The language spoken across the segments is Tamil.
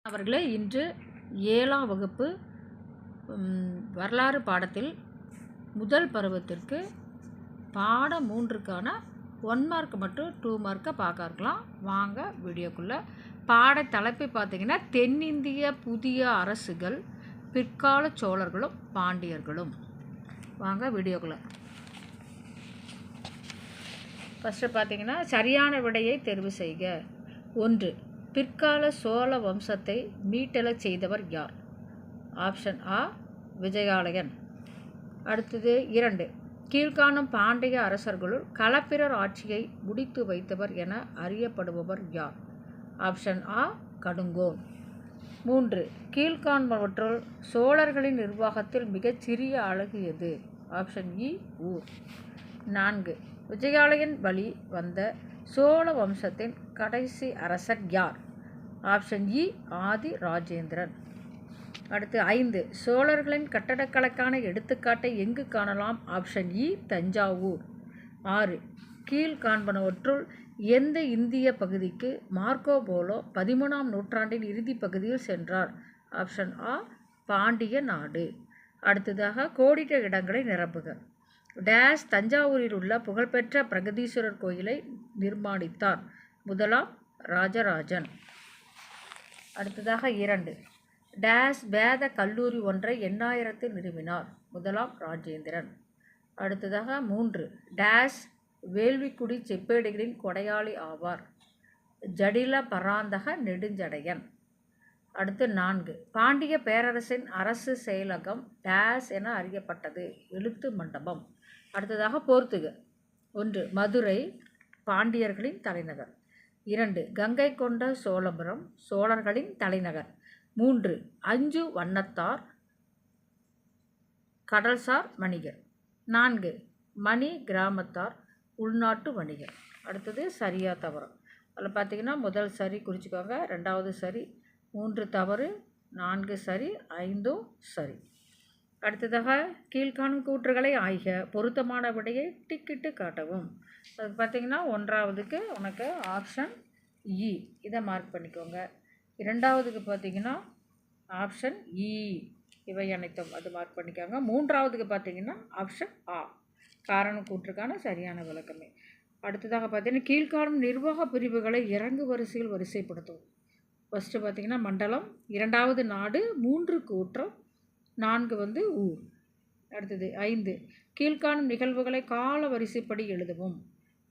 அவர்களே, இன்று 7ஆம் வகுப்பு வரலாறு பாடத்தில் முதல் பருவத்திற்கு பாடம் 3க்கான 1 மார்க் மற்றும் 2 மார்க்கை பார்க்க இருக்கலாம். வாங்க வீடியோக்குள்ளே. பாட தலைப்பை பார்த்தீங்கன்னா, தென்னிந்திய புதிய அரசுகள், பிற்கால சோழர்களும் பாண்டியர்களும். வாங்க வீடியோக்குள்ளே. ஃபஸ்ட்டு பார்த்தீங்கன்னா, சரியான விடையை தேர்வு செய்க. 1. பிற்கால சோழ வம்சத்தை மீட்டெழச் செய்தவர் யார்? ஆப்ஷன் ஆ, விஜயாலயன். அடுத்தது 2. கீழ்காணும் பாண்டிய அரசர்களுள் களப்பிரர் ஆட்சியை முடித்து வைத்தவர் என அறியப்படுபவர் யார்? ஆப்ஷன் ஆ, கடுங்கோன். 3. கீழ்காண்பவற்றுள் சோழர்களின் நிர்வாகத்தில் மிகச்சிறிய அலகு எது? ஆப்ஷன் இ, ஊர். 4. விஜயாலயன் வழி வந்த சோழ வம்சத்தின் கடைசி அரசர் யார்? ஆப்ஷன் இ, ஆதி ராஜேந்திரன். அடுத்து 5. சோழர்களின் கட்டடக்கலைக்கான எடுத்துக்காட்டை எங்கு காணலாம்? ஆப்ஷன் இ, தஞ்சாவூர். 6. கீழ்காண்பனவற்றுள் எந்த இந்திய பகுதிக்கு மார்க்கோ போலோ 13ஆம் நூற்றாண்டின் இறுதி பகுதியில் சென்றார்? ஆப்ஷன் ஆ, பாண்டிய நாடு. அடுத்ததாக கோடிட்ட இடங்களை நிரப்புக. டேஸ் தஞ்சாவூரில் உள்ள புகழ்பெற்ற பிரகதீஸ்வரர் கோயிலை நிர்மாணித்தார்? முதலாம் ராஜராஜன். அடுத்ததாக 2. டேஸ் வேத கல்லூரி ஒன்றை எந்நாயிரத்தில் நிறுவினார்? முதலாம் ராஜேந்திரன். அடுத்ததாக 3. டேஸ் வேள்விக்குடி செப்பேடுகளின் கொடையாளி ஆவார்? ஜடில பராந்தக நெடுஞ்சடையன். அடுத்து 4. பாண்டிய பேரரசின் அரசு செயலகம் டேஸ் என அறியப்பட்டது? எழுத்து மண்டபம். அடுத்ததாக பொறுத்துக. 1. மதுரை பாண்டியர்களின் தலைநகர். 2. கங்கை கொண்ட சோழபுரம் சோழர்களின் தலைநகர். 3. அஞ்சு வண்ணத்தார் கடல்சார் வணிகர். 4. மணி கிராமத்தார் உள்நாட்டு வணிகர். அடுத்தது சரியா தவறு. அதில் பார்த்தீங்கன்னா, முதல் சரி குறிச்சிக்கோங்க, 2வது சரி, 3 தவறு, 4 சரி, 5 சரி. அடுத்ததாக கீழ்காணும் கூற்றுகளை ஆய்க. பொருத்தமான விடையை டிக்கிட்டு காட்டவும். அது பார்த்திங்கன்னா, 1வதுக்கு உனக்கு ஆப்ஷன் இ, இதை மார்க் பண்ணிக்கோங்க. 2வதுக்கு பார்த்திங்கன்னா ஆப்ஷன் இ, இவை அனைத்தும் அது மார்க் பண்ணிக்கோங்க. 3வதுக்கு பார்த்திங்கன்னா ஆப்ஷன் ஆ, காரணம் கூற்றுக்கான சரியான விளக்கமே. அடுத்ததாக பார்த்திங்கன்னா, கீழ்காணும் நிர்வாக பிரிவுகளை இறங்கு வரிசையில் வரிசைப்படுத்தும். ஃபஸ்ட்டு பார்த்திங்கன்னா மண்டலம், 2வது நாடு, 3 கூற்றம், 4 ஊர். அடுத்தது 5. கீழ்காணும் நிகழ்வுகளை கால வரிசைப்படி எழுதவும்.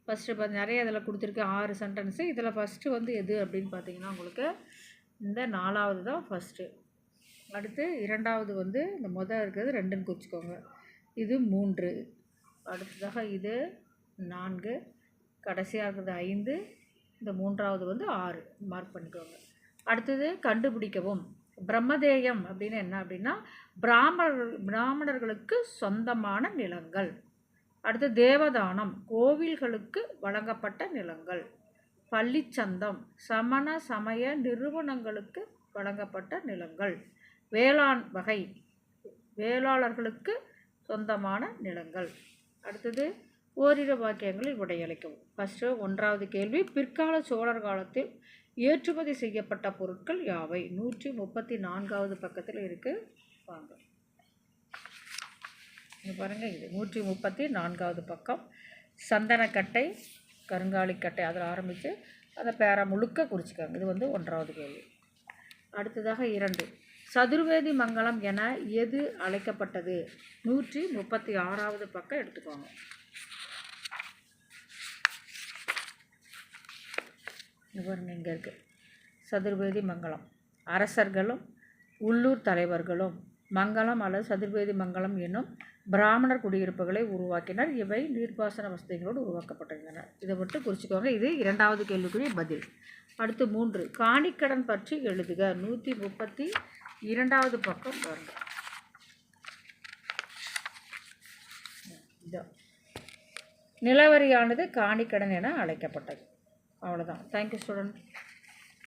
ஃபஸ்ட்டு நிறைய இதில் கொடுத்துருக்கு 6 சென்டென்ஸு. இதில் ஃபஸ்ட்டு எது அப்படின்னு பார்த்தீங்கன்னா, உங்களுக்கு இந்த 4வது தான் ஃபஸ்ட்டு. அடுத்து 2வது இந்த முதல் இருக்கிறது 2ன்னு குறிச்சிக்கோங்க. இது 3. அடுத்ததாக இது 4, கடைசியாக இருக்கிறது 5, இந்த 3வது 6 மார்க் பண்ணிக்கோங்க. அடுத்தது கண்டுபிடிக்கவும். பிரம்மதேயம் அப்படின்னு என்ன அப்படின்னா, பிராமணர்களுக்கு சொந்தமான நிலங்கள். அடுத்து தேவதானம், கோவில்களுக்கு வழங்கப்பட்ட நிலங்கள். பள்ளிச்சந்தம், சமண சமய நிறுவனங்களுக்கு வழங்கப்பட்ட நிலங்கள். வேளாண் வகை, வேளாளர்களுக்கு சொந்தமான நிலங்கள். அடுத்தது ஓரிரு வாக்கியங்களில் விடையளிக்கவும். ஃபஸ்ட்டு 1வது கேள்வி, பிற்கால சோழர் காலத்தில் ஏற்றுமதி செய்யப்பட்ட பொருட்கள் யாவை? 134வது பக்கத்தில் இருக்குது. வாங்க இங்கே பாருங்கள், இது 134வது பக்கம். சந்தனக்கட்டை, கருங்காலிக்கட்டை, அதில் ஆரம்பித்து அந்த பேரா முழுக்க குறிச்சிக்காங்க. இது 1வது கேள்வி. அடுத்ததாக 2. சதுர்வேதி மங்கலம் என எது அழைக்கப்பட்டது? 136வது பக்கம் எடுத்துக்கோங்க. பாருங்க, இங்கே இருக்குது சதுர்வேதி மங்கலம். அரசர்களும் உள்ளூர் தலைவர்களும் மங்கலம் அல்லது சதுர்வேதி மங்கலம் என்னும் பிராமணர் குடியிருப்புகளை உருவாக்கினர். இவை நீர்ப்பாசன வசதிகளோடு உருவாக்கப்பட்டிருந்தன. இதை மட்டும் குறிச்சிக்கோங்க. இது 2வது கேள்விக்குரிய பதில். அடுத்து 3. காணிக்கடன் பற்றி எழுதுக. 132வது பக்கம் பாருங்க. இதோ நிலவரியானது காணிக்கடன் என அழைக்கப்பட்டது. அவ்வளோதான். Thank you student.